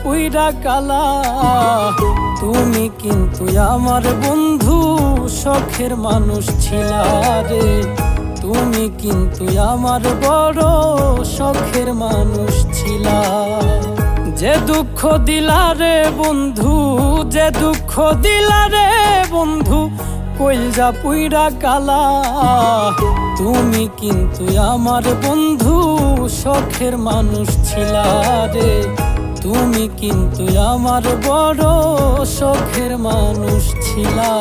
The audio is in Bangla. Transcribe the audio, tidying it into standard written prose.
পুইরা কালা। তুমি কিন্তু আমার বন্ধু শখের মানুষ ছিলা রে, তুমি কিন্তু আমার বড় শখের মানুষ ছিলা। যে দুঃখ দিলা রে বন্ধু, যে দুঃখ দিলা রে বন্ধু, কইলজা পুইরা কালা। তুমি কিন্তু আমার বন্ধু শখের মানুষ ছিলা রে, তুমি কিন্তু আমার বড় শখের মানুষ ছিলা।